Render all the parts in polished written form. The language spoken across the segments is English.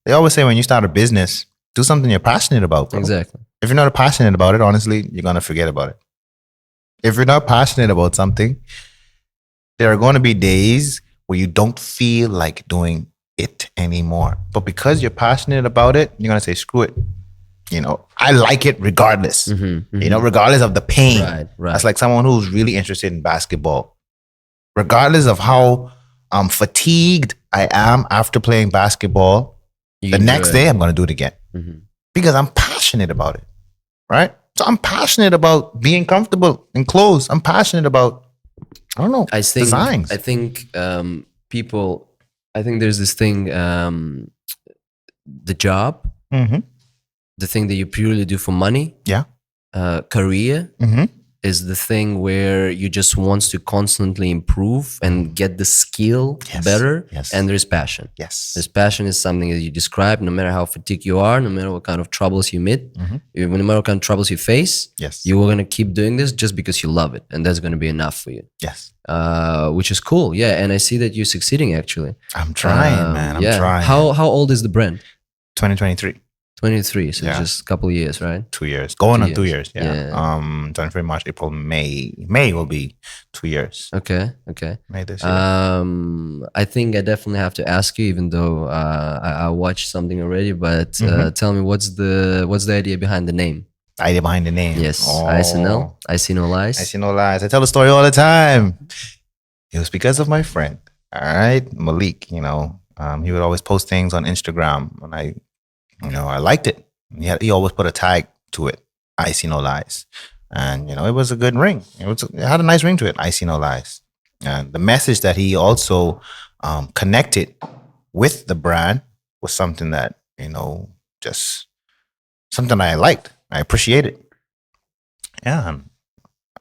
They always say when you start a business, do something you're passionate about, bro. Exactly. If you're not passionate about it, honestly, you're going to forget about it. If you're not passionate about something, there are going to be days where you don't feel like doing it anymore. But because you're passionate about it, you're going to say, screw it. I like it regardless. Regardless of the pain. Right. That's like someone who's really interested in basketball. Regardless of how fatigued I am after playing basketball, the next day I'm going to do it again. Because I'm passionate about it. Right? So I'm passionate about being comfortable in clothes. I'm passionate about, designs. I think people, I think there's this thing, the job, the thing that you purely do for money, career is the thing where you just want to constantly improve and get the skill better. And there's passion. There's passion is something that you describe, no matter how fatigued you are, no matter what kind of troubles you meet, no matter what kind of troubles you face, you are going to keep doing this just because you love it. And that's going to be enough for you. Which is cool. Yeah. And I see that you're succeeding actually. I'm trying, man. I'm trying. How old is the brand? 2023. 23, so just a couple of years, right? 2 years. Going on 2 years, January, March, April, May. May will be 2 years. Okay. May this year. I think I definitely have to ask you, even though I watched something already, but tell me what's the idea behind the name? Idea behind the name? Yes, ISNL, I See No Lies. I See No Lies. I tell the story all the time. It was because of my friend, all right, Malik, he would always post things on Instagram, and I liked it. He always put a tag to it. I See No Lies. And, it was a good ring. It had a nice ring to it. I See No Lies. And the message that he also connected with the brand was something that, just something I liked. I appreciated. Yeah. And,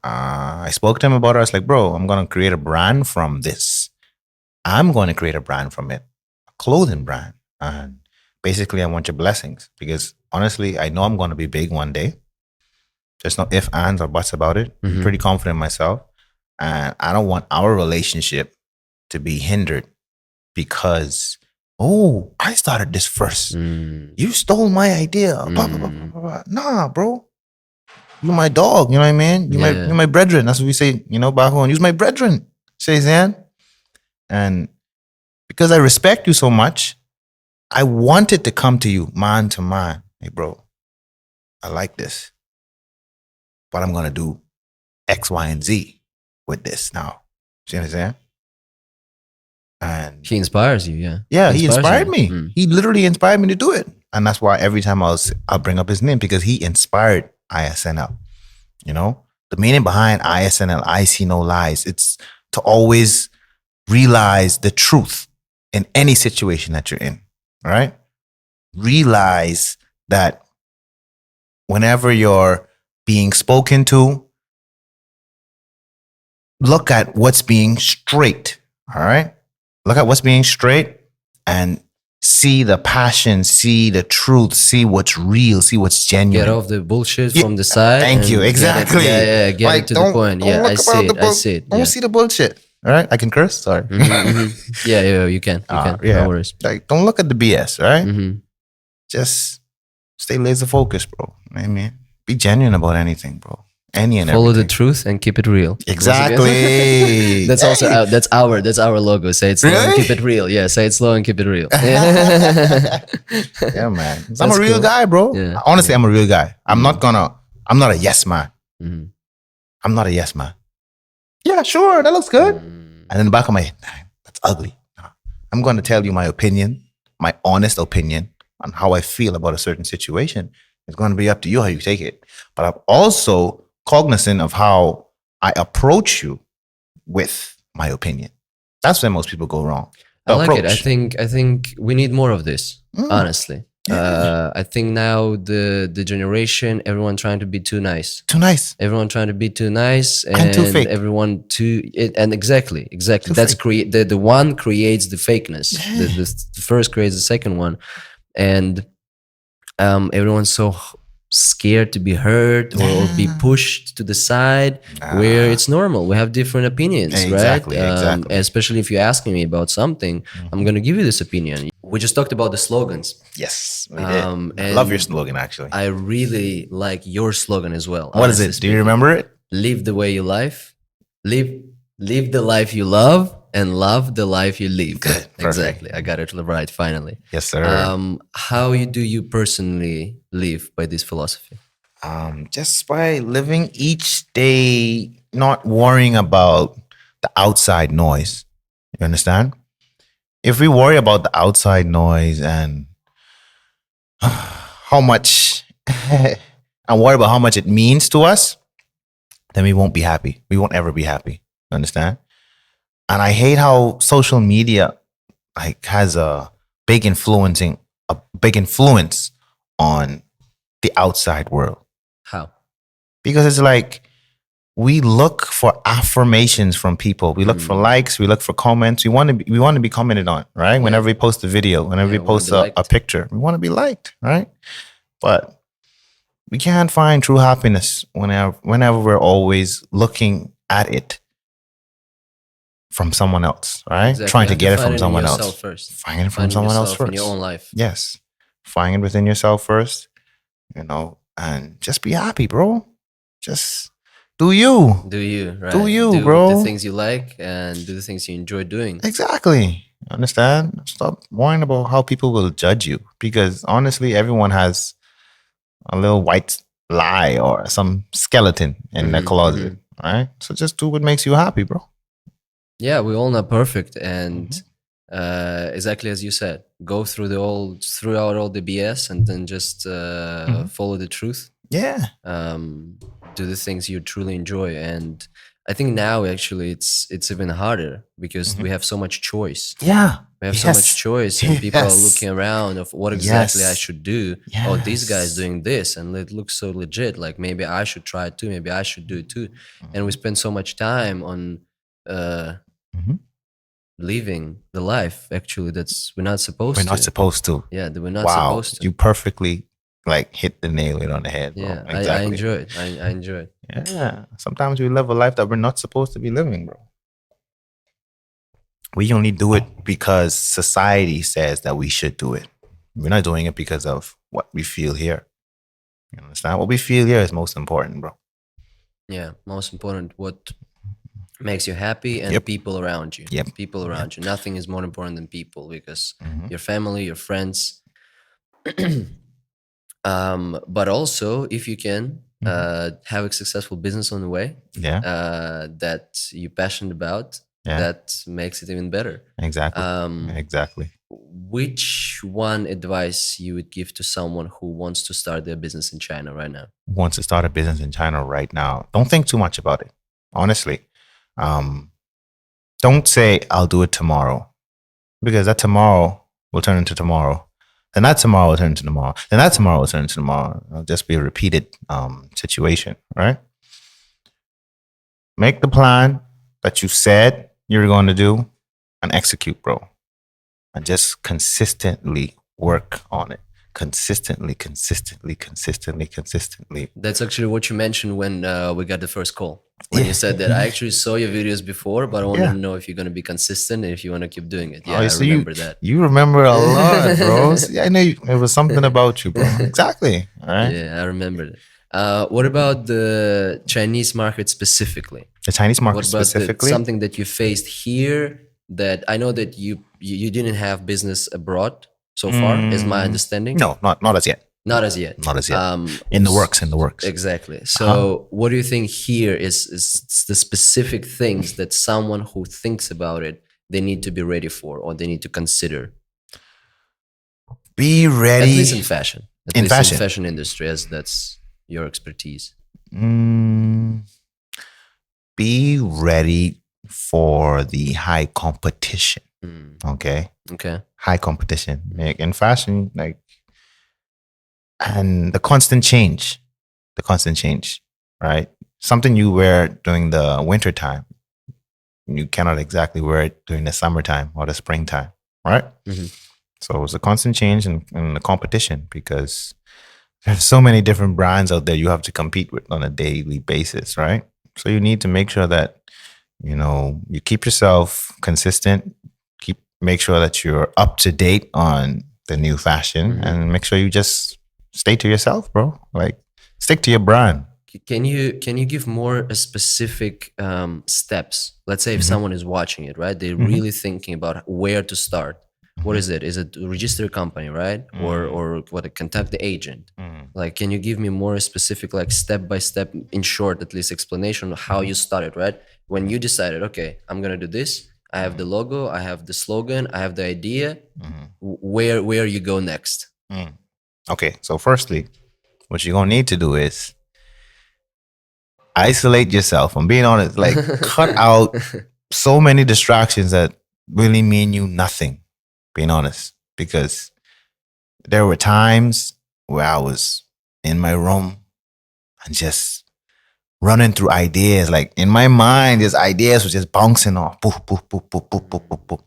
I spoke to him about it. I was like, bro, I'm going to create a brand from this. I'm going to create a brand from it. A clothing brand. And basically, I want your blessings because honestly, I know I'm going to be big one day. There's no ifs, ands, or buts about it. I'm pretty confident in myself. And I don't want our relationship to be hindered because, I started this first. You stole my idea. Blah, blah, blah, blah, blah. Nah, bro. You're my dog. You know what I mean? You're my brethren. That's what we say, back home. You're my brethren, says Zan. And because I respect you so much, I wanted to come to you man to man. Hey, bro, I like this, but I'm going to do X, Y, and Z with this now. See what I'm saying? And he inspires you, yeah. Yeah, he inspired me. He literally inspired me to do it. And that's why every time I'll bring up his name because he inspired ISNL. The meaning behind ISNL, I See No Lies, it's to always realize the truth in any situation that you're in. All right? Realize that whenever you're being spoken to, look at what's being straight. All right? Look at what's being straight and see the passion, see the truth, see what's real, see what's genuine. Get off the bullshit from the side. Thank you. Exactly. Get it to the point. Yeah, I see it. Don't see the bullshit. All right, I can curse. Sorry. Yeah, you can. Yeah. No worries. Like, don't look at the BS. Right? Just stay laser focused, bro. I mean, be genuine about anything, bro. Follow the truth and keep it real. Exactly. That's also that's our logo. Say it slow and keep it real. Yeah, say it slow and keep it real. Yeah, man. I'm a real guy, bro. Yeah. Honestly, I'm a real guy. I'm not a yes man. I'm not a yes man. Yeah, sure, that looks good. And in the back of my head, that's ugly. I'm going to tell you my opinion, my honest opinion on how I feel about a certain situation. It's going to be up to you how you take it. But I'm also cognizant of how I approach you with my opinion. That's where most people go wrong. I like it. I think we need more of this, honestly. I think now the generation, everyone trying to be too nice. Everyone trying to be too nice and too fake. Everyone exactly. That's the one creates the fakeness. The first creates the second one, and everyone's so scared to be hurt or be pushed to the side, where it's normal. We have different opinions, Exactly, right? exactly. Especially if you're asking me about something, I'm going to give you this opinion. We just talked about the slogans. Yes, we did. I love your slogan, actually. I really like your slogan as well. What is it? Do you remember it? Live the way you live. Live the life you love and love the life you live. Good. Exactly. I got it right finally. Yes, sir. How do you personally live by this philosophy? Just by living each day, not worrying about the outside noise. You understand? If we worry about the outside noise and how much and worry about how much it means to us, then we won't be happy. We won't ever be happy. You understand? And I hate how social media has a big influence on the outside world. How? Because it's like we look for affirmations from people. We look for likes. We look for comments. We want to be commented on, right? Yeah. Whenever we post a video, whenever we post a picture, we want to be liked, right? But we can't find true happiness whenever we're always looking at it from someone else, right? Exactly. Trying to get it from someone else. First. Finding it from someone else first. In your own life. Yes. Find it within yourself first, and just be happy, bro. Just do you. Do you, right? Do you, bro. Do the things you like and do the things you enjoy doing. Exactly. Understand? Stop worrying about how people will judge you, because honestly, everyone has a little white lie or some skeleton in their closet, right? So just do what makes you happy, bro. Yeah, we're all not perfect, and exactly as you said, go throughout all the BS, and then just follow the truth. Yeah. Do the things you truly enjoy, and I think now actually it's even harder because we have so much choice. Yeah. We have so much choice, and people are looking around of what exactly I should do. Yes. Oh, this guy's doing this, and it looks so legit. Like maybe I should try it too. Maybe I should do it too. And we spend so much time on living the life. Actually, we're not supposed to. We're not supposed to. Yeah, we're not supposed to. You perfectly hit the nail on the head, bro. Yeah, exactly. I enjoy it. I enjoy it. Yeah. Sometimes we live a life that we're not supposed to be living, bro. We only do it because society says that we should do it. We're not doing it because of what we feel here. You understand? What we feel here is most important, bro. Yeah, most important. What makes you happy, and people around you. People around you. Nothing is more important than people, because your family, your friends. But also, if you can have a successful business on the way, that you're passionate about, that makes it even better. Exactly. Exactly. Which one advice you would give to someone who wants to start their business in China right now? Wants to start a business in China right now. Don't think too much about it. Honestly. Don't say I'll do it tomorrow, because that tomorrow will turn into tomorrow. Then that tomorrow will turn into tomorrow. Then that tomorrow will turn into tomorrow. It'll just be a repeated situation, right? Make the plan that you said you're going to do and execute, bro. And just consistently work on it. Consistently. That's actually what you mentioned when we got the first call. When you said that, I actually saw your videos before, but I wanted to know if you're going to be consistent and if you want to keep doing it. Yeah, I remember that. You remember a lot, bro. I know it was something about you, bro. Exactly. All right. Yeah, I remember that. What about the Chinese market specifically? The Chinese market specifically? Something that you faced here that I know that you didn't have business abroad so far, is my understanding. No, not as yet. Not as yet. Not as yet. In the works. Exactly. So what do you think here is the specific things that someone who thinks about it, they need to be ready for, or they need to consider? Be ready. At least in fashion. In fashion industry, as that's your expertise. Be ready for the high competition. Okay. High competition. In fashion, and the constant change, right? Something you wear during the winter time, you cannot exactly wear it during the summertime or the springtime, right? So it's a constant change and the competition, because there's so many different brands out there you have to compete with on a daily basis, right? So you need to make sure that, you keep yourself consistent, make sure that you're up to date on the new fashion, and make sure you just stay to yourself, bro. Like, stick to your brand. Can you give more specific steps? Let's say if someone is watching it, right? They're really thinking about where to start. What is it? Is it to register a company, right? Or what? Contact the agent. Like, can you give me more specific, like step by step, in short, at least explanation of how you started, right? When you decided, okay, I'm gonna do this. I have the logo, I have the slogan, I have the idea. Where you go next? Okay, so firstly, what you're gonna need to do is isolate yourself. I'm being honest, like cut out so many distractions that really mean you nothing. Being honest, because there were times where I was in my room and just running through ideas. Like in my mind, these ideas were just bouncing off. Poof, poof, poof, poof, poof, poof, poof, poof.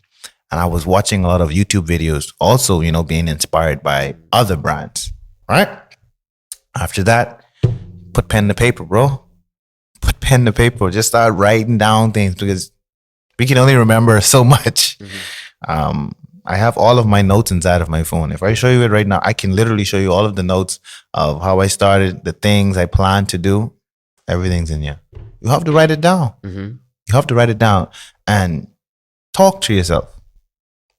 And I was watching a lot of YouTube videos, also, being inspired by other brands, right? After that, put pen to paper, bro. Put pen to paper. Just start writing down things, because we can only remember so much. I have all of my notes inside of my phone. If I show you it right now, I can literally show you all of the notes of how I started, the things I plan to do. Everything's in here. You have to write it down. You have to write it down and talk to yourself.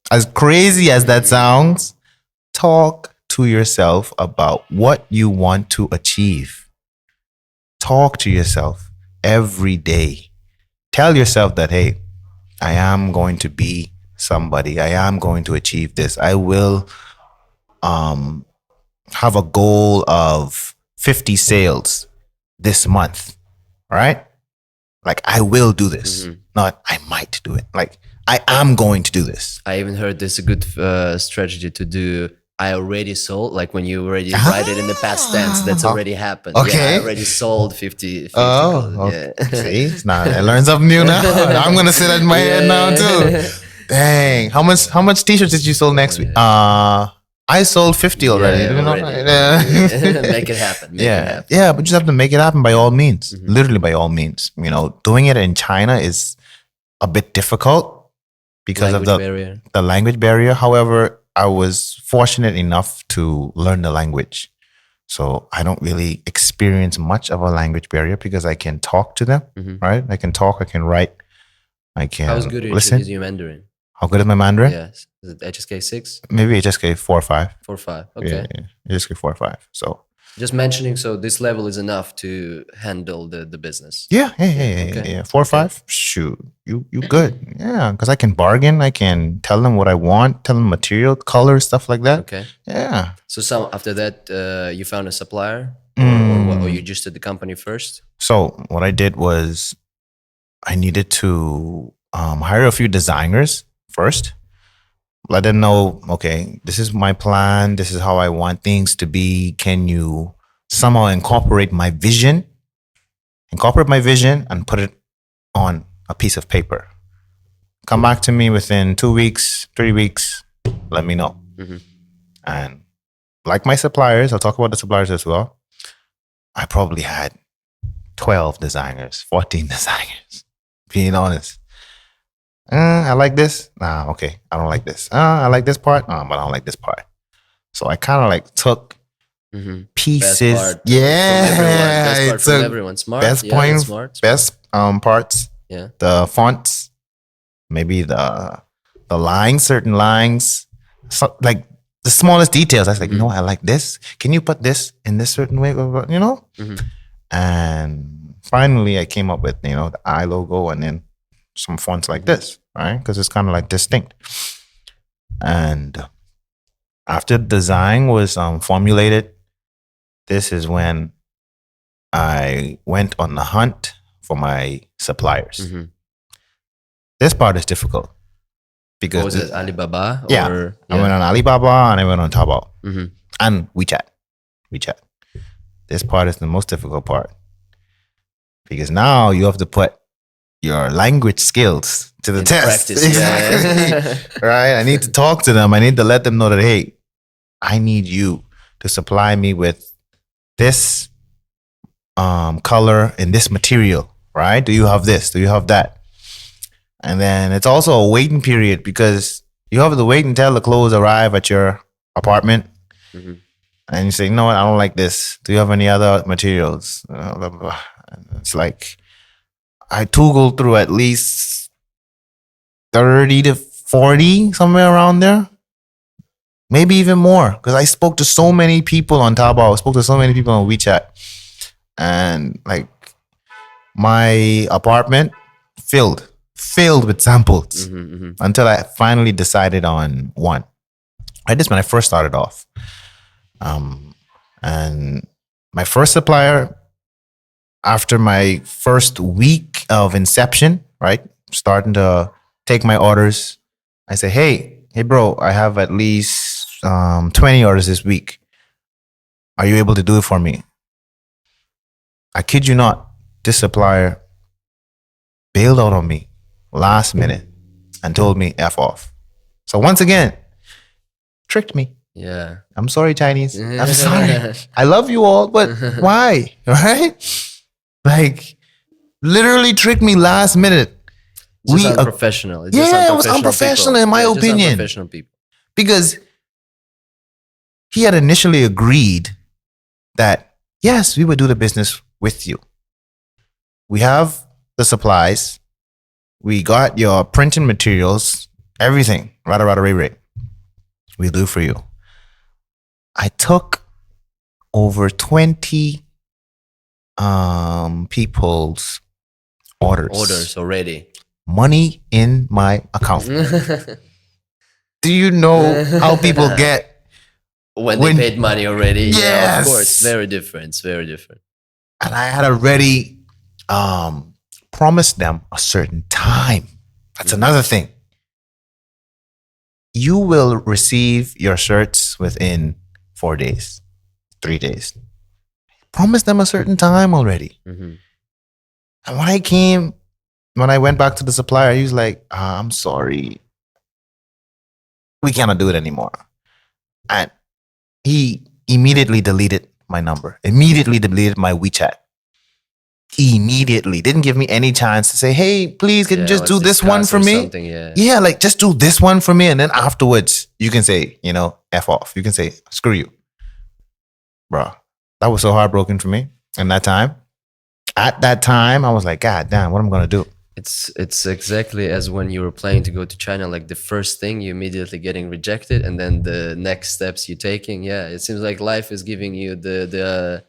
As crazy as that sounds, talk to yourself about what you want to achieve. Talk to yourself every day. Tell yourself that, hey, I am going to be somebody. I am going to achieve this. I will have a goal of 50 sales this month. All right? Like, I will do this. Not I might do it. Like, I am going to do this. I even heard this a good strategy to do. I already sold, like when you already write it in the past tense, that's already happened. Okay. Yeah, I already sold 50 okay. Yeah. See, now I learned something new now. I'm going to sit in my head now too. Dang. How much t-shirts did you sell next week? I sold 50 already. Make it happen. Make it happen. Yeah, but you just have to make it happen by all means. Literally by all means. Doing it in China is a bit difficult because of the language barrier. However, I was fortunate enough to learn the language. So I don't really experience much of a language barrier because I can talk to them, right? I can talk, I can write, I can How good listen. Is your Mandarin? How good is my Mandarin? Yes. Is it HSK 6? Maybe HSK 4 or 5. 4 or 5. Okay. Yeah. HSK 4 or 5. So just mentioning, so this level is enough to handle the business. Yeah. 4 or 5. Shoot, you good. Yeah, because I can bargain. I can tell them what I want, tell them material, color, stuff like that. Okay. Yeah. So after that, you found a supplier, or you just did the company first? So what I did was I needed to hire a few designers first. Let them know, okay, this is my plan. This is how I want things to be. Can you somehow incorporate my vision and put it on a piece of paper? Come back to me within 2 weeks, 3 weeks. Let me know. And like my suppliers, I'll talk about the suppliers as well. I probably had 12 designers, 14 designers, being honest. I like this. Nah, okay. I don't like this. I like this part. But I don't like this part. So I kind of like took pieces. Best part from everyone. Smart. Best points. Smart. Best parts. Yeah. The fonts. Maybe the lines, certain lines. So, like the smallest details. I was like, I like this. Can you put this in this certain way? And finally, I came up with the I logo and then some fonts like this, right? Because it's kind of like distinct. And after design was formulated, this is when I went on the hunt for my suppliers. This part is difficult because was it Alibaba? I went on Alibaba and I went on Taobao and WeChat. This part is the most difficult part because now you have to put your language skills to the test. Practice. Exactly. Right? I need to talk to them. I need to let them know that, hey, I need you to supply me with this color in this material, right? Do you have this? Do you have that? And then it's also a waiting period because you have to wait until the clothes arrive at your apartment. Mm-hmm. And you say, you know what? I don't like this. Do you have any other materials? Blah, blah, blah. It's like I toggled through at least 30 to 40, somewhere around there. Maybe even more. Because I spoke to so many people on Taobao. I spoke to so many people on WeChat. And like my apartment filled with samples until I finally decided on one. I did when I first started off. And my first supplier, after my first week of inception, right, starting to take my orders, I say, hey bro, I have at least 20 orders this week. Are you able to do it for me? I kid you not, this supplier bailed out on me last minute and told me F off. So once again, tricked me. Yeah. I'm sorry, Chinese. I'm sorry. I love you all, but why? Right? Like, literally tricked me last minute. It's just unprofessional. It was unprofessional in my opinion. Unprofessional people. Because he had initially agreed that, yes, we would do the business with you. We have the supplies. We got your printing materials, everything. Rada. We'll do for you. I took over 20 people's orders already. Money in my account. Do you know how people get when they paid money already? Yes. Yeah, of course. Very different. It's very different. And I had already promised them a certain time. That's another thing. You will receive your shirts within 4 days, 3 days. Promise them a certain time already. And when I went back to the supplier, he was like, I'm sorry. We cannot do it anymore. And he immediately deleted my number, immediately deleted my WeChat. Immediately. Didn't give me any chance to say, hey, please, can you just do this one for me? Yeah, like just do this one for me. And then afterwards, you can say, F off. You can say, screw you. Bro, that was so heartbroken for me. And at that time, I was like, God damn, what am I going to do? It's exactly as when you were planning to go to China, like the first thing you immediately getting rejected and then the next steps you're taking. Yeah, it seems like life is giving you the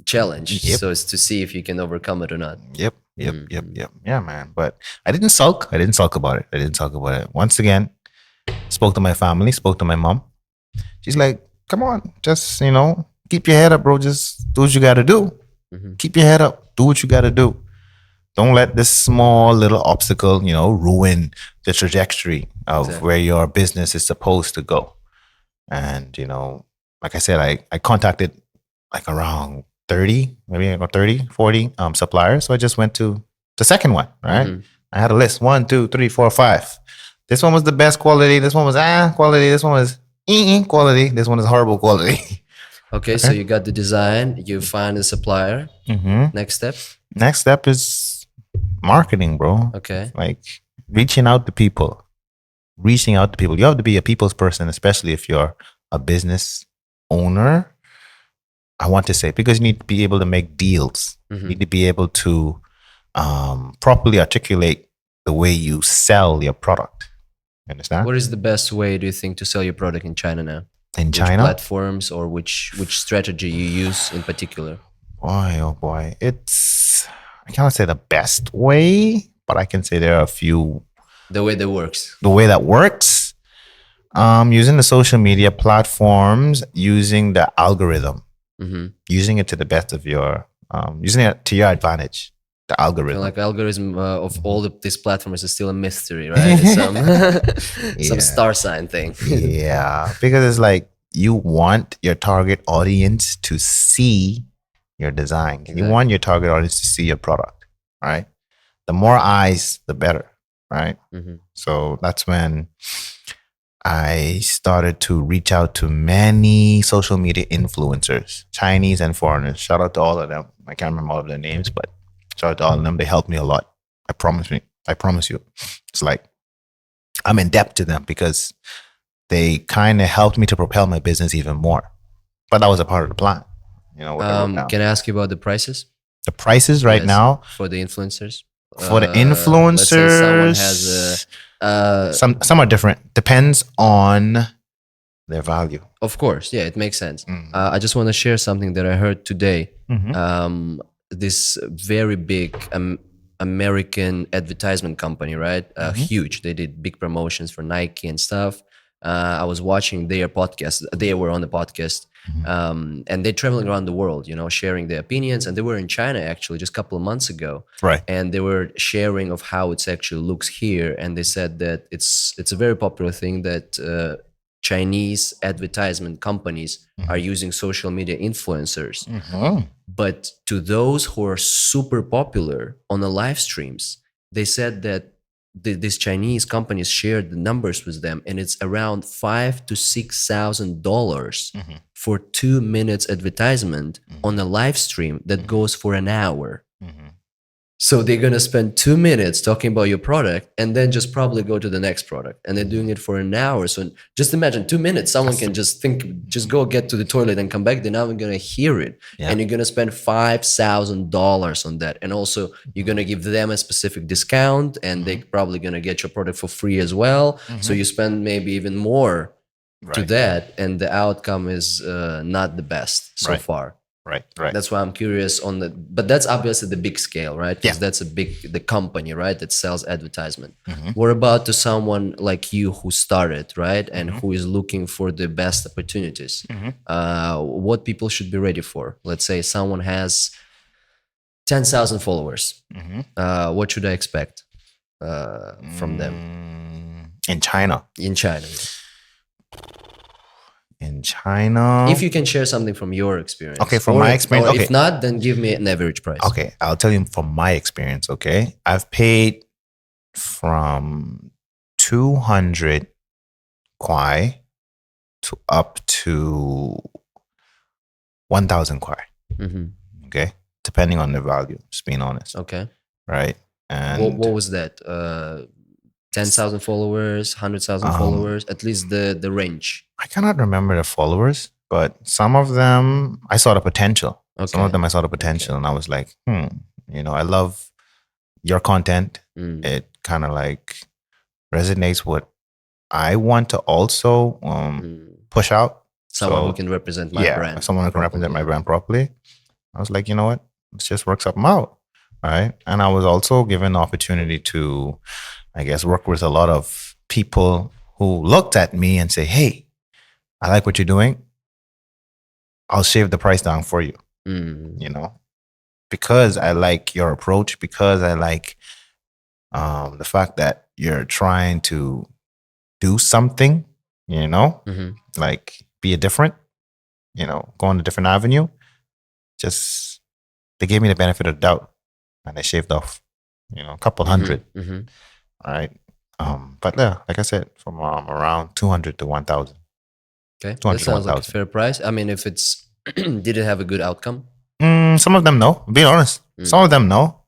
challenge. Yep. So it's to see if you can overcome it or not. Yep. Yeah, man. But I didn't sulk. I didn't sulk about it. Once again, spoke to my family, spoke to my mom. She's like, come on, just, keep your head up, bro. Just do what you got to do. Keep your head up. Do what you got to do. Don't let this small little obstacle, ruin the trajectory of where your business is supposed to go. And, like I said, I contacted like around 30, maybe about 30, 40 suppliers. So I just went to the second one, right? I had a list, 1, 2, 3, 4, 5. This one was the best quality. This one was quality. This one was quality. This one is horrible quality. Okay, so you got the design, you find a supplier. Next step? Next step is marketing, bro. Okay. Like reaching out to people. You have to be a people's person, especially if you're a business owner. I want to say, because you need to be able to make deals. You need to be able to properly articulate the way you sell your product. You understand? What is the best way, do you think, to sell your product in China now? In China? Which platforms or which strategy you use in particular? Boy, oh boy. I cannot say the best way, but I can say there are a few. The way that works. Using the social media platforms, using the algorithm, using it to the best of using it to your advantage. The algorithm. Like algorithm of all these platforms is still a mystery, right? Some star sign thing. Yeah, because it's like you want your target audience to see your design. Exactly. You want your target audience to see your product, right? The more eyes, the better, right? So that's when I started to reach out to many social media influencers, Chinese and foreigners. Shout out to all of them. I can't remember all of their names, but shout out to all of them. They helped me a lot. I promise you. It's like I'm in debt to them because they kind of helped me to propel my business even more. But that was a part of the plan. Can I ask you about the prices? The prices right now for the influencers. For the influencers, let's say someone has some are different. Depends on their value. Of course, yeah, it makes sense. I just want to share something that I heard today. This very big American advertisement company, right? Huge. They did big promotions for Nike and stuff. I was watching their podcast. They were on the podcast. And they're traveling around the world, sharing their opinions. And they were in China actually just a couple of months ago. Right. And they were sharing of how it actually looks here. And they said that it's a very popular thing that Chinese advertisement companies are using social media influencers. But to those who are super popular on the live streams, they said that these Chinese companies shared the numbers with them, and it's around $5,000 to $6,000 for 2 minutes advertisement on a live stream that goes for an hour. So they're gonna spend 2 minutes talking about your product, and then just probably go to the next product, and they're doing it for an hour. So just imagine 2 minutes. Someone can just go get to the toilet and come back. They're not even gonna hear it, and you're gonna spend $5,000 on that. And also, you're gonna give them a specific discount, and they're probably gonna get your product for free as well. So you spend maybe even more to that, and the outcome is not the best so far. Right. That's why I'm curious on but that's obviously the big scale, right? Because that's the company, right, that sells advertisement. What about to someone like you who started, right, and who is looking for the best opportunities? What people should be ready for? Let's say someone has 10,000 followers. What should I expect from them? In China. In China. If you can share something from your experience. Okay, from my experience. Or if not, then give me an average price. Okay, I'll tell you from my experience, okay? I've paid from 200 kwai to up to 1,000 kwai. Okay? Depending on the value, just being honest. Okay. Right? And what was that? 10,000 followers, 100,000 followers, at least the range. I cannot remember the followers, but some of them I saw the potential. Some of them I saw the potential, and I was like, I love your content. It kind of like resonates what I want to also push out. Someone who can represent my brand. Someone who can represent my brand properly. I was like, you know what? Let's just work something out. All right. And I was also given the opportunity to, I guess, work with a lot of people who looked at me and say, hey, I like what you're doing. I'll shave the price down for you, because I like your approach, because I like the fact that you're trying to do something, like be a different, go on a different avenue. Just, they gave me the benefit of doubt, and they shaved off, a couple hundred. All right. But yeah, like I said, from around 200 to 1,000. Okay, that sounds like a fair price. I mean, if it's, did it have a good outcome? Some of them know, being honest. Some of them know.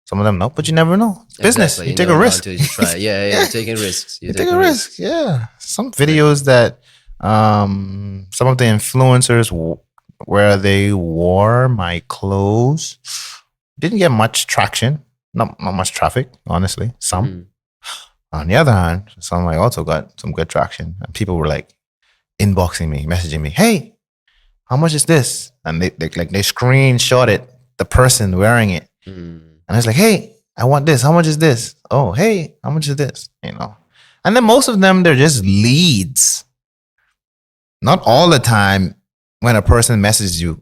But you never know. It's business. You take a risk. You try. Yeah, you're taking risks. You take a risk. Yeah. Some videos that some of the influencers where they wore my clothes didn't get much traction. Not much traffic, honestly. Some. On the other hand, some I also got some good traction. And people were like inboxing me, messaging me, hey, how much is this? And they screenshotted the person wearing it. And I was like, hey, I want this. How much is this? Oh, hey, how much is this? And then most of them, they're just leads. Not all the time when a person messages you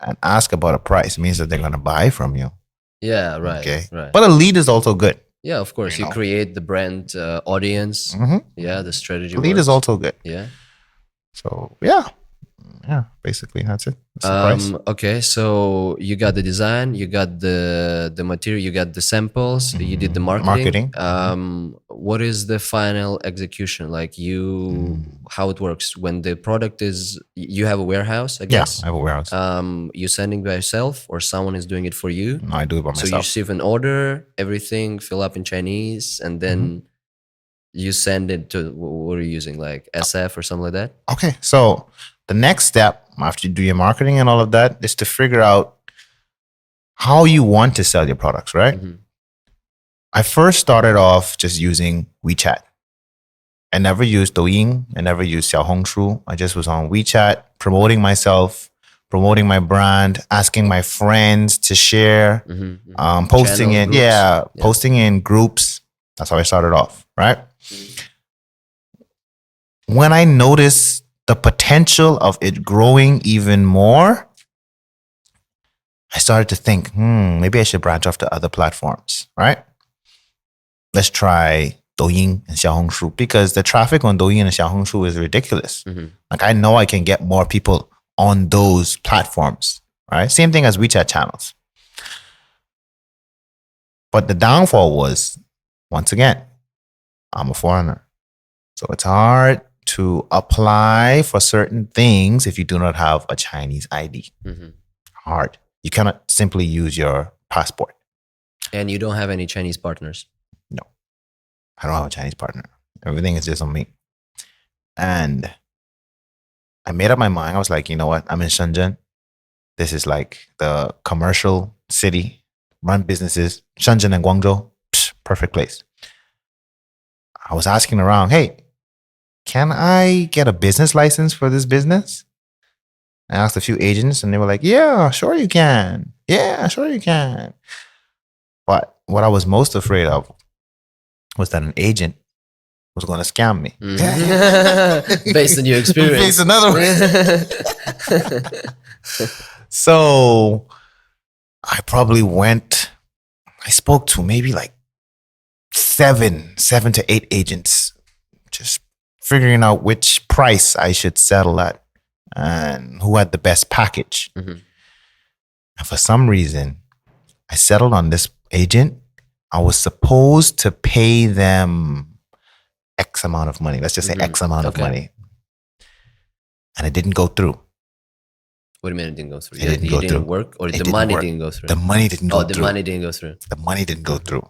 and asks about a price, it means that they're going to buy from you. Yeah, right. Okay. Right. But a lead is also good. Yeah, of course. You create the brand audience. Yeah, the strategy. Lead is also good. Yeah. So, yeah. Yeah, basically that's it. That's the price. Okay, so you got the design, you got the material, you got the samples, you did the marketing. What is the final execution? Like how it works when the product is, you have a warehouse, I guess. Yeah, I have a warehouse. You sending by yourself or someone is doing it for you? No, I do it by myself. So you receive an order, everything fill up in Chinese, and then you send it to, what are you using, like SF or something like that? Okay, so the next step after you do your marketing and all of that is to figure out how you want to sell your products, right? I first started off just using WeChat. I never used Douyin. I never used Xiaohongshu. I just was on WeChat, promoting myself, promoting my brand, asking my friends to share, posting in, posting in groups. That's how I started off, right? When I noticed the potential of it growing even more, I started to think, maybe I should branch off to other platforms, right? Let's try Douyin and Xiaohongshu, because the traffic on Douyin and Xiaohongshu is ridiculous. Like, I know I can get more people on those platforms, right? Same thing as WeChat channels. But the downfall was, once again, I'm a foreigner. So it's hard to apply for certain things if you do not have a Chinese ID. Hard. You cannot simply use your passport. And you don't have any Chinese partners? No. I don't have a Chinese partner. Everything is just on me. And I made up my mind. I was like, you know what? I'm in Shenzhen. This is like the commercial city, run businesses. Shenzhen and Guangzhou, perfect place. I was asking around, hey, can I get a business license for this business? I asked a few agents and they were like, yeah, sure you can. Yeah, sure you can. But what I was most afraid of was that an agent was going to scam me. Based on your experience. Based on another way. So I probably I spoke to maybe like seven to eight agents, just figuring out which price I should settle at and who had the best package. And for some reason, I settled on this agent. I was supposed to pay them X amount of money. Let's just say X amount of money. And it didn't go through. What do you mean it didn't go through? It didn't work, or the money didn't go through? The money didn't go through. Oh, the money didn't go through. The money didn't go through.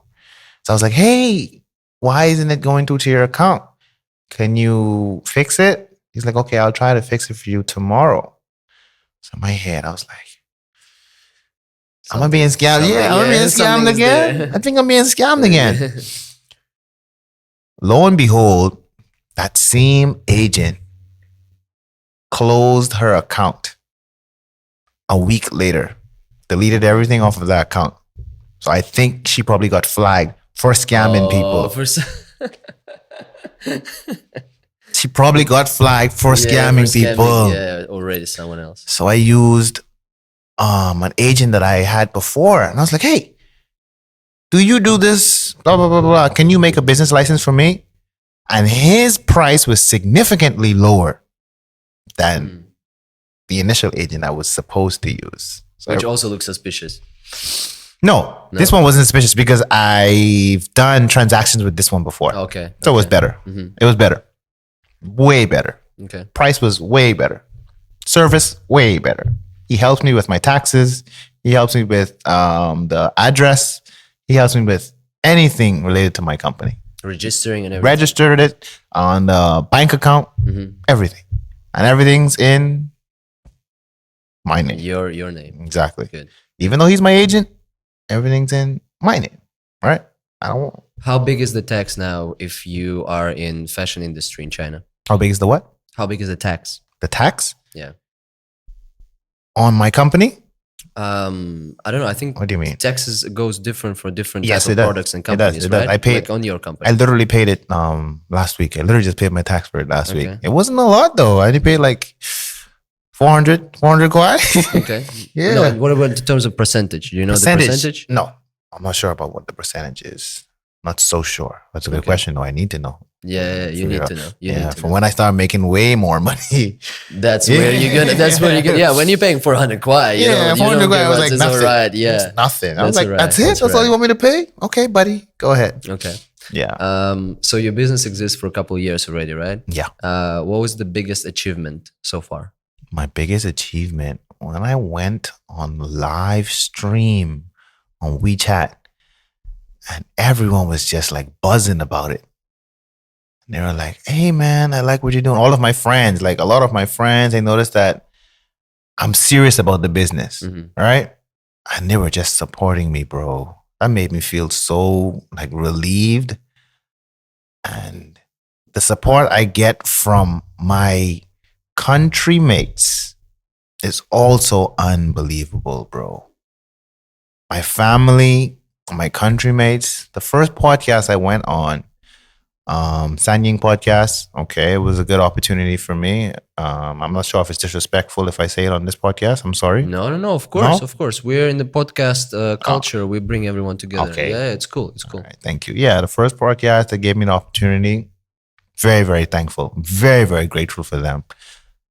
So I was like, hey, why isn't it going through to your account? Can you fix it? He's like, okay, I'll try to fix it for you tomorrow. So in my head, I was like, am I being scammed? Yeah, I'm being scammed again. I think I'm being scammed again. Lo and behold, that same agent closed her account a week later, deleted everything off of that account. So I think she probably got flagged for scamming people. She probably got flagged for scamming people. Yeah, already someone else. So I used an agent that I had before, and I was like, hey, do you do this? Blah, blah, blah, blah. Can you make a business license for me? And his price was significantly lower than the initial agent I was supposed to use. So which also looks suspicious. No, this one wasn't suspicious because I've done transactions with this one before. Okay. So it was better. It was better. Way better. Okay. Price was way better. Service, way better. He helps me with my taxes. He helps me with the address. He helps me with anything related to my company. Registering and everything. Registered it on the bank account, everything. And everything's in my name. Your name. Exactly. Good. Even though he's my agent, everything's in my name, right? I don't want. How big is the tax now if you are in fashion industry in China? How big is the what? How big is the tax? The tax? Yeah. On my company? I don't know. I think what do you mean? Taxes goes different for different types of products and companies, it does. right? I paid like on your company. I literally paid it last week. I literally just paid my tax for it last week. It wasn't a lot though. I only paid like 400 kwai. Okay. Yeah. No, what about in terms of percentage? Do you know the percentage? No. I'm not sure about what the percentage is. Not so sure. That's a good question. No, I need to know. Yeah, you need to know. You need to from when I start making way more money. That's where you're gonna. That's where you're gonna. Yeah, when you're paying 400 kwai, you know, 400 kwai, I was like, it's nothing. all right. Yeah, it's nothing. I was like, right. that's it. That's all you want me to pay? Okay, buddy, go ahead. Okay. Yeah. So your business exists for a couple of years already, right? Yeah. What was the biggest achievement so far? My biggest achievement when I went on live stream on WeChat, and everyone was just like buzzing about it. And they were like, hey man, I like what you're doing. All of my friends, like a lot of my friends, they noticed that I'm serious about the business, right? And they were just supporting me, bro. That made me feel so like relieved. And the support I get from my country mates is also unbelievable, bro. My family, my country mates, the first podcast I went on, Sanying podcast. Okay, it was a good opportunity for me. I'm not sure if it's disrespectful if I say it on this podcast. I'm sorry. No. Of course, of course. We're in the podcast culture. We bring everyone together. Okay. Yeah, it's cool. It's cool. Right, thank you. Yeah, the first podcast that gave me an opportunity. Very, very thankful. Very, very grateful for them.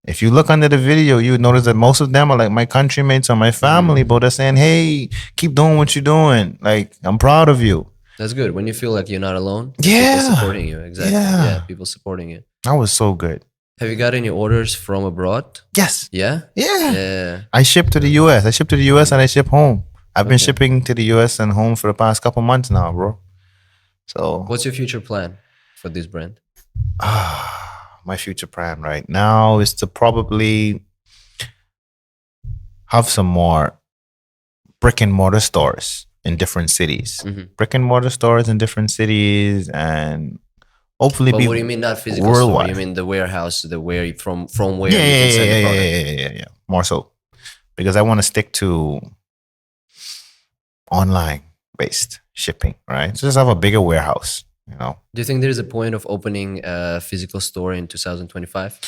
If you look under the video, you would notice that most of them are like my countrymates or my family, but they're saying, hey, keep doing what you're doing. Like, I'm proud of you. That's good. When you feel like you're not alone. Yeah. People supporting you. Exactly. Yeah. People supporting you. That was so good. Have you got any orders from abroad? Yes. Yeah? Yeah. I ship to the US. I ship to the US and I ship home. I've been shipping to the US and home for the past couple months now, bro. So what's your future plan for this brand? My future plan right now is to probably have some more brick and mortar stores in different cities. Brick and mortar stores in different cities, and hopefully but what do you mean not physical worldwide. Store? You mean the warehouse, the where from where you can send the product? Yeah. More so. Because I want to stick to online based shipping, right? So just have a bigger warehouse, you know. Do you think there's a point of opening a physical store in 2025?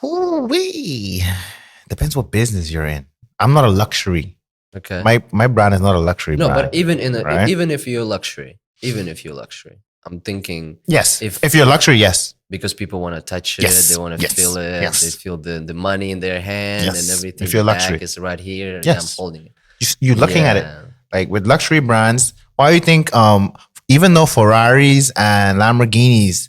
Ooh-wee. Depends what business you're in. I'm not a luxury. Okay. My brand is not a luxury brand. No, but even in a, right? even if you're luxury, I'm thinking yes. If you're luxury, yes. Because people want to touch it, they want to feel it, they feel the money in their hand and everything. If you're the luxury, bag is right here. Yes. I'm holding it. You're looking at it. Like with luxury brands, why do you think even though Ferraris and Lamborghinis,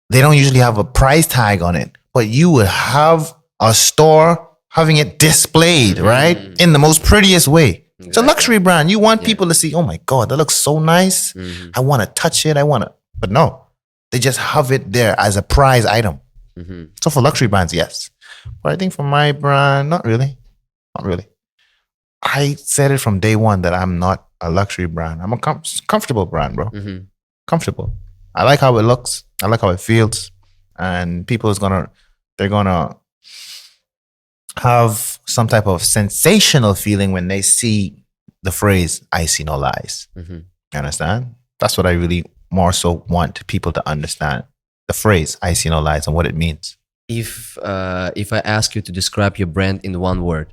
they don't usually have a price tag on it, but you would have a store having it displayed, right? In the most prettiest way. Exactly. It's a luxury brand. You want people to see, oh my God, that looks so nice. I want to touch it. But no, they just have it there as a prize item. So for luxury brands, yes. But I think for my brand, not really. Not really. I said it from day one that I'm not a luxury brand. I'm a comfortable brand, bro. Comfortable. I like how it looks. I like how it feels. And people they're gonna have some type of sensational feeling when they see the phrase, I see no lies. You understand? That's what I really more so want people to understand. The phrase, I see no lies, and what it means. If I ask you to describe your brand in one word.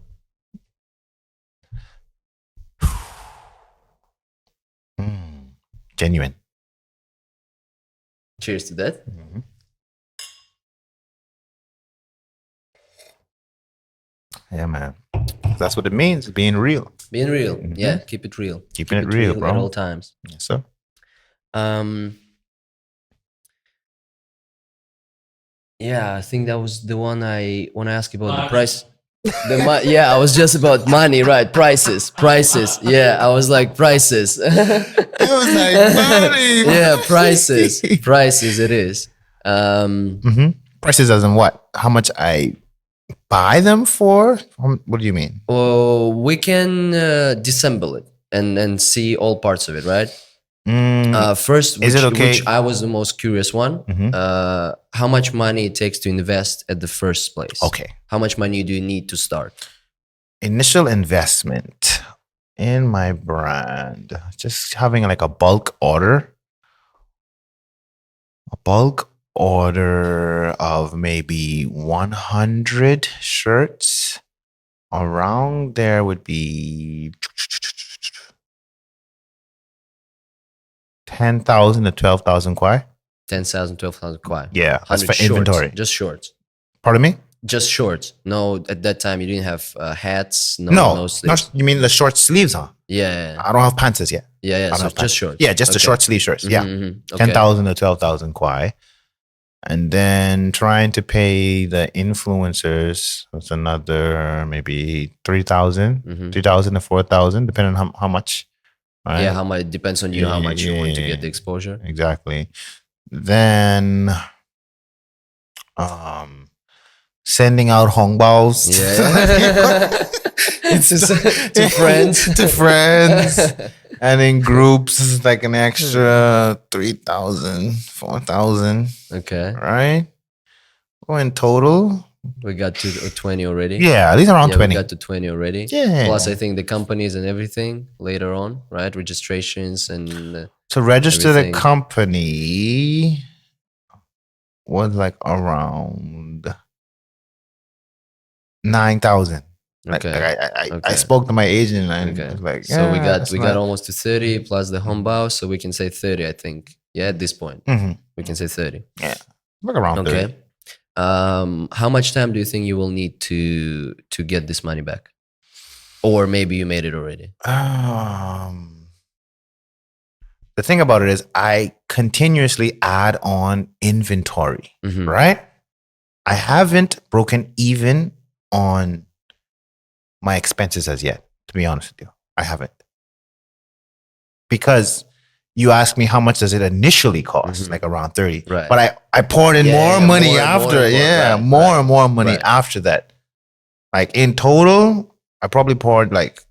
Genuine. Cheers to that. Yeah, man. That's what it means, being real. Being real. Yeah, keep it real. Keeping it real, bro. At all times. Yes, sir. Yeah, I think that was the one I want to ask about the price. Yeah, I was just about money, right? Prices. Yeah, I was like prices. It was like money. Yeah, prices. It is. Prices as in what? How much I buy them for? What do you mean? Oh, we can disassemble it and see all parts of it, right? First, which I was the most curious one. How much money it takes to invest at the first place? Okay. How much money do you need to start? Initial investment in my brand, just having like a bulk order. A bulk order of maybe 100 shirts. Around there would be 10,000 to 12,000 kwai. 10,000, 12,000 kwai. Yeah, that's for shorts, inventory. just shorts. Pardon me? Just shorts. No, at that time you didn't have hats. No sleeves. You mean the short sleeves, huh? Yeah. I don't have pants yet. Yeah. So just shorts. Yeah, just the short sleeve shirts. Yeah. Okay. 10,000 to 12,000 kwai. And then trying to pay the influencers, that's another maybe 3,000, 3,000 to 4,000, depending on how much. Right? Yeah, how much, it depends on you, how much you want to get the exposure. Exactly. Then sending out hongbaos. To friends. To friends. And in groups, it's like an extra 3,000, 4,000. Okay. Right? Well, in total, we got to 20 already. Yeah, at least around 20. We got to 20 already. Yeah. Plus, I think the companies and everything later on, right? Registrations and to register everything. The company was like around 9,000. Okay. I spoke to my agent and was like, so we got almost to 30 plus the homebao, so we can say 30, I think. Yeah, at this point, we can say 30. Yeah, like around 30. Okay. How much time do you think you will need to get this money back, or maybe you made it already? The thing about it is, I continuously add on inventory. Right? I haven't broken even on my expenses as yet, to be honest with you. I haven't. Because you asked me how much does it initially cost, like around 30. Right. But I poured in more money after. More and more money after that. Like in total, I probably poured like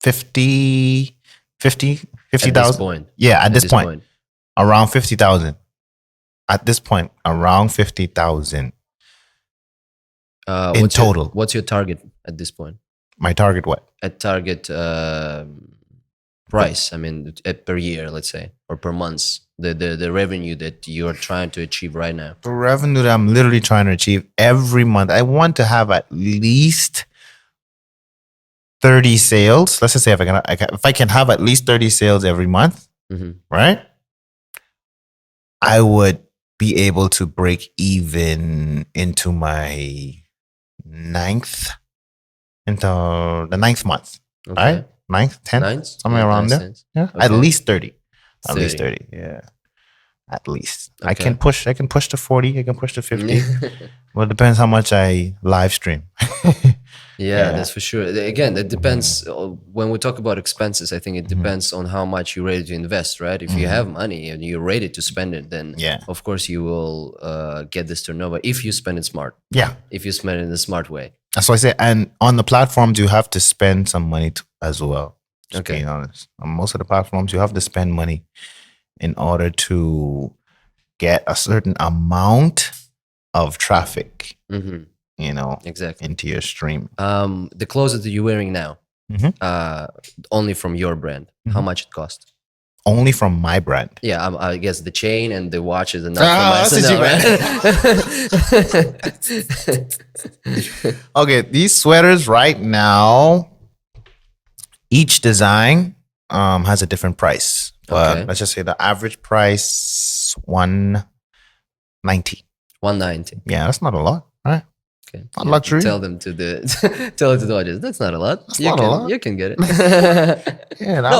$50,000. Yeah, at this point. Around 50,000. At this point, around 50,000 in total. What's your target at this point? My target what? At target price, I mean, per year, let's say, or per month, the revenue that you are trying to achieve right now. The revenue that I'm literally trying to achieve every month, I want to have at least 30 sales. Let's just say if I can have at least 30 sales every month, right? I would be able to break even into the ninth month, right? Ninth, 10th, somewhere around there. Yeah, at least 30. At least 30. Yeah, at least. Okay. I can push to 40. I can push to 50. Well, it depends how much I live stream. Yeah, that's for sure. Again, it depends. When we talk about expenses, I think it depends on how much you're ready to invest, right? If you have money and you're ready to spend it, then of course you will get this turnover if you spend it smart. Yeah. If you spend it in a smart way. That's what I say. And on the platforms, you have to spend some money as well. Just being honest. On most of the platforms, you have to spend money in order to get a certain amount of traffic. Exactly into your stream. The clothes that you're wearing now, only from your brand, how much it cost? Only from my brand. Yeah, I guess the chain and the watches and not from ISNL, right? Okay, these sweaters right now, each design has a different price. But let's just say the average price $190. $190. Yeah, that's not a lot, right? Not luxury. Tell them to the audience. That's not a lot. That's not a lot. You can get it. No,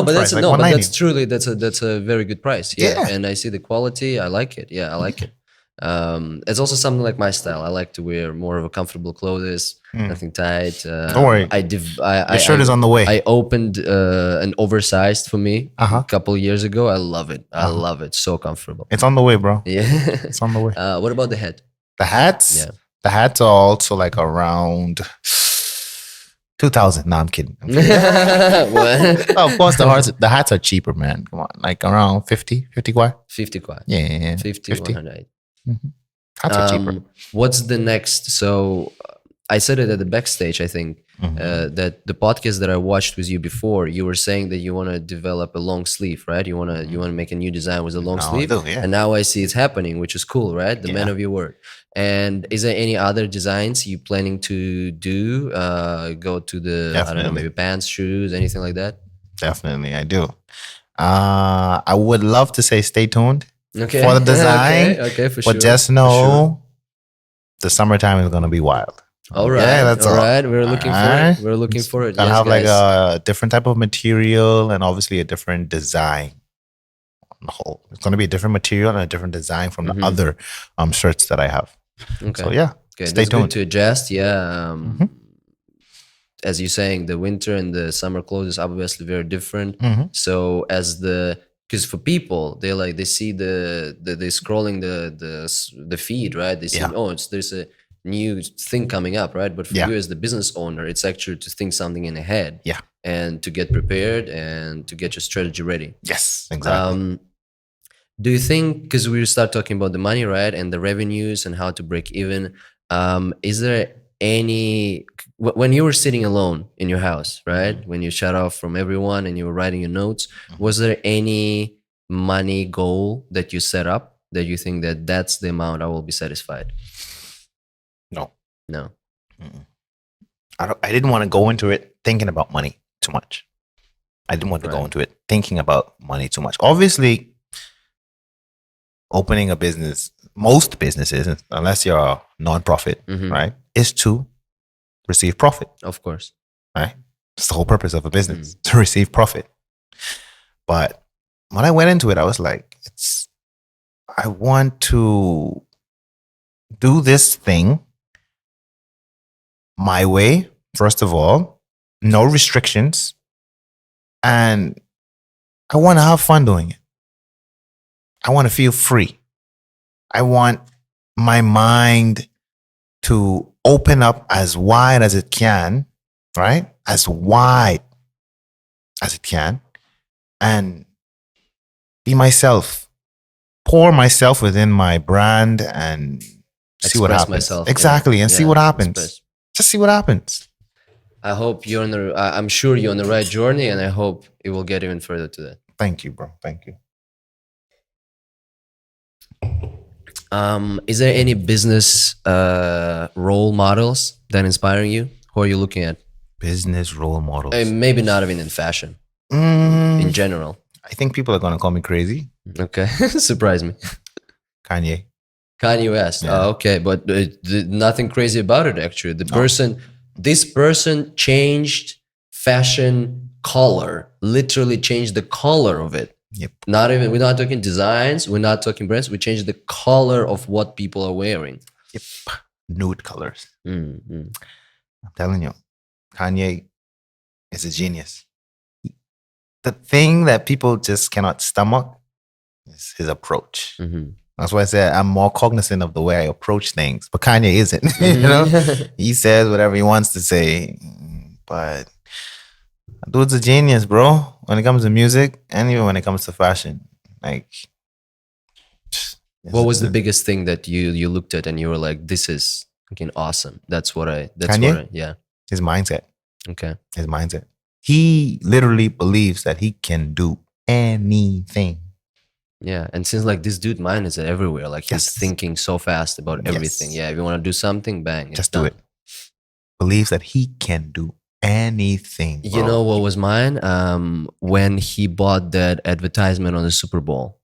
but that's but that's truly that's a very good price. Yeah, and I see the quality. I like it. Yeah, I like it. It's also something like my style. I like to wear more of a comfortable clothes, nothing tight. Don't worry. Your shirt is on the way. I opened an oversized for me a couple years ago. I love it. I love it. So comfortable. It's on the way, bro. Yeah, it's on the way. What about the hat? The hats? Yeah. The hats are also like around 2,000. No, I'm kidding. Of course, the hats are cheaper, man. Come on, like around 50 kwai. 50 kwai. Yeah. 50. 100. Hats are cheaper. What's the next? So I said it at the backstage, I think, that the podcast that I watched with you before, you were saying that you want to develop a long sleeve, right? You want to make a new design with a long sleeve. I do, yeah. And now I see it's happening, which is cool, right? The man of your word. And is there any other designs you planning to do? Go to the, Definitely. I don't know, maybe pants, shoes, anything like that? Definitely, I do. I would love to say stay tuned for the design. okay, for sure. But just know the summertime is going to be wild. All right. Yeah, that's all right. We're looking for it. We're looking for it. I'll have like a different type of material and obviously a different design. On the whole, it's going to be a different material and a different design from the other shirts that I have. Okay. So yeah, stay tuned. Good to adjust. Yeah. As you're saying, the winter and the summer clothes is obviously very different. So because for people, they see they scrolling the feed, right? They see, there's a new thing coming up, right? But for you as the business owner, it's actually to think something in ahead, and to get prepared and to get your strategy ready. Yes, exactly. Do you think, because we start talking about the money, right, and the revenues and how to break even, is there any, when you were sitting alone in your house, right, when you shut off from everyone and you were writing your notes, was there any money goal that you set up that you think that that's the amount I will be satisfied? No. I didn't want to go into it thinking about money too much. I didn't want to go into it thinking about money too much. Obviously, opening a business, most businesses, unless you're a non-profit, right, is to receive profit. Of course. Right? That's the whole purpose of a business, to receive profit. But when I went into it, I was like, I want to do this thing my way, first of all, no restrictions, and I want to have fun doing it. I want to feel free. I want my mind to open up as wide as it can, right? As wide as it can, and be myself, pour myself within my brand and see what happens. Myself, exactly, and see what happens. Just see what happens. I hope you're I'm sure you're on the right journey, and I hope it will get even further to that. Thank you, bro. Thank you. Is there any business role models that inspire you? Who are you looking at? Business role models. Maybe not even in fashion. In general. I think people are going to call me crazy. Okay. Surprise me. Kanye West. Yeah. Oh, okay. But nothing crazy about it, actually. This person changed fashion color, literally changed the color of it. Yep. We're not talking designs, we're not talking brands, we changed the color of what people are wearing. Yep. Nude colors. I'm telling you, Kanye is a genius. The thing that people just cannot stomach is his approach. That's why I said I'm more cognizant of the way I approach things, but Kanye isn't. You know, he says whatever he wants to say, but dude's a genius, bro. When it comes to music, and even when it comes to fashion, like, what was the biggest thing that you looked at and you were like, "This is fucking awesome." That's what I. Yeah. His mindset. Okay. His mindset. He literally believes that he can do anything. Yeah, and since like this dude mind is everywhere, like he's thinking so fast about everything. Yeah, if you want to do something, bang, just do it. Believes that he can do anything. Bro. You know what was mine? When he bought that advertisement on the Super Bowl.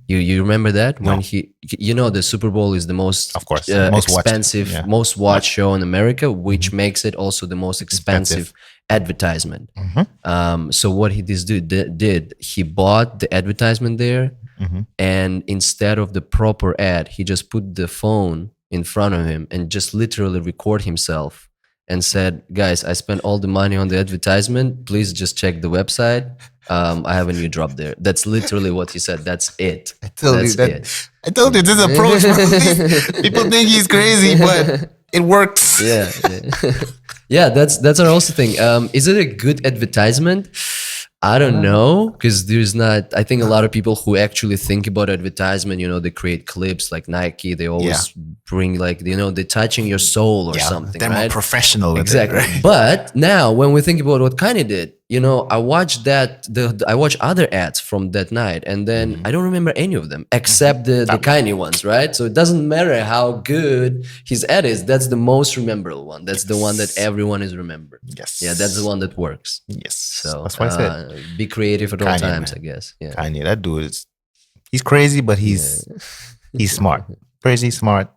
You remember that? No. When the Super Bowl is the most, of course, most expensive, most watched show in America, which makes it also the most expensive advertisement. So what this dude did, he bought the advertisement there, and instead of the proper ad, he just put the phone in front of him and just literally record himself and said, "Guys, I spent all the money on the advertisement. Please just check the website. I have a new drop there." That's literally what he said. That's it. I told you this approach. People think he's crazy, but it works. Yeah. Yeah, that's what I also think. Is it a good advertisement? I don't know, because there's not, I think a lot of people who actually think about advertisement, they create clips like Nike, they always bring like, they're touching your soul or something, they're right? more professional with Exactly. it, right? But now when we think about what Kanye did, I watched I watched other ads from that night, and then I don't remember any of them except the Kanye ones, right? So it doesn't matter how good his ad is. That's the most memorable one. That's the one that everyone is remembered. Yes. Yeah, that's the one that works. Yes. So that's why I said be creative at all Kanye, times, man. I guess. Yeah. Kanye, that dude he's crazy, but he's smart. Crazy, smart.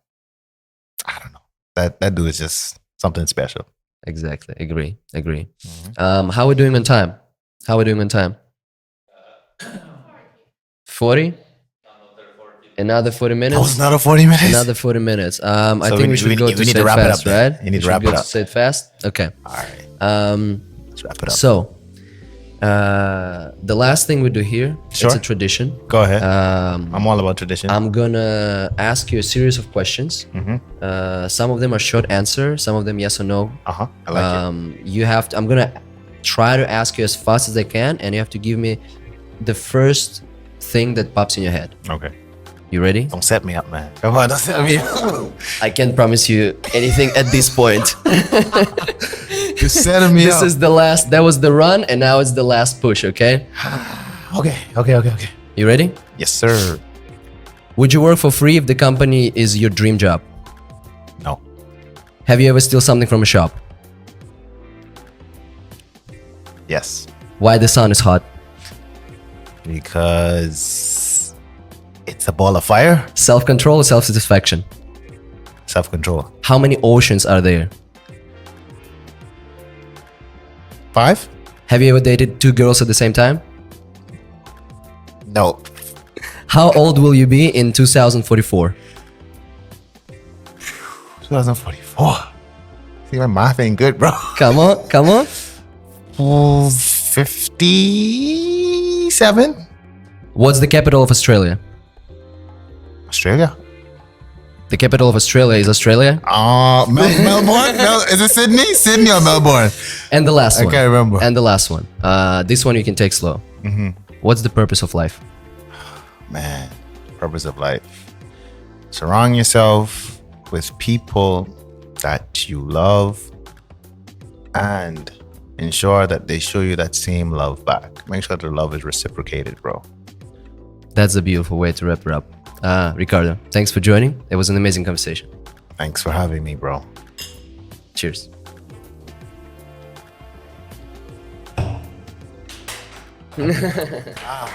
I don't know. That dude is just something special. Exactly. Agree. How are we doing on time? 40? Another 40 minutes? That was another 40 minutes? Another 40 minutes. I So think we should go to need say to wrap fast, it up, right? You need to wrap it up. Say it fast? Okay. All right. Let's wrap it up. So, the last thing we do here, it's a tradition. Go ahead. I'm all about tradition. I'm gonna ask you a series of questions. Some of them are short answer, some of them yes or no. I like it. I'm gonna try to ask you as fast as I can, and you have to give me the first thing that pops in your head. Okay. You ready? Don't set me up, man. Come on, don't set me up. I can't promise you anything at this point. You're setting me up. That was the run, and now it's the last push, okay? Okay. You ready? Yes, sir. Would you work for free if the company is your dream job? No. Have you ever steal something from a shop? Yes. Why the sun is hot? Because it's a ball of fire. Self-control or self-satisfaction? Self-control. How many oceans are there? 5? Have you ever dated 2 girls at the same time? No. How old will you be in 2044? 2044. See, my math ain't good, bro. Come on. 57? What's the capital of Australia? Australia? The capital of Australia is Australia? Melbourne? Is it Sydney? Sydney or Melbourne? And the last one. I can't remember. And the last one. This one you can take slow. What's the purpose of life? Man, purpose of life. Surround yourself with people that you love and ensure that they show you that same love back. Make sure the love is reciprocated, bro. That's a beautiful way to wrap it up. Ricardo, thanks for joining. It was an amazing conversation. Thanks for having me, bro. Cheers. Wow.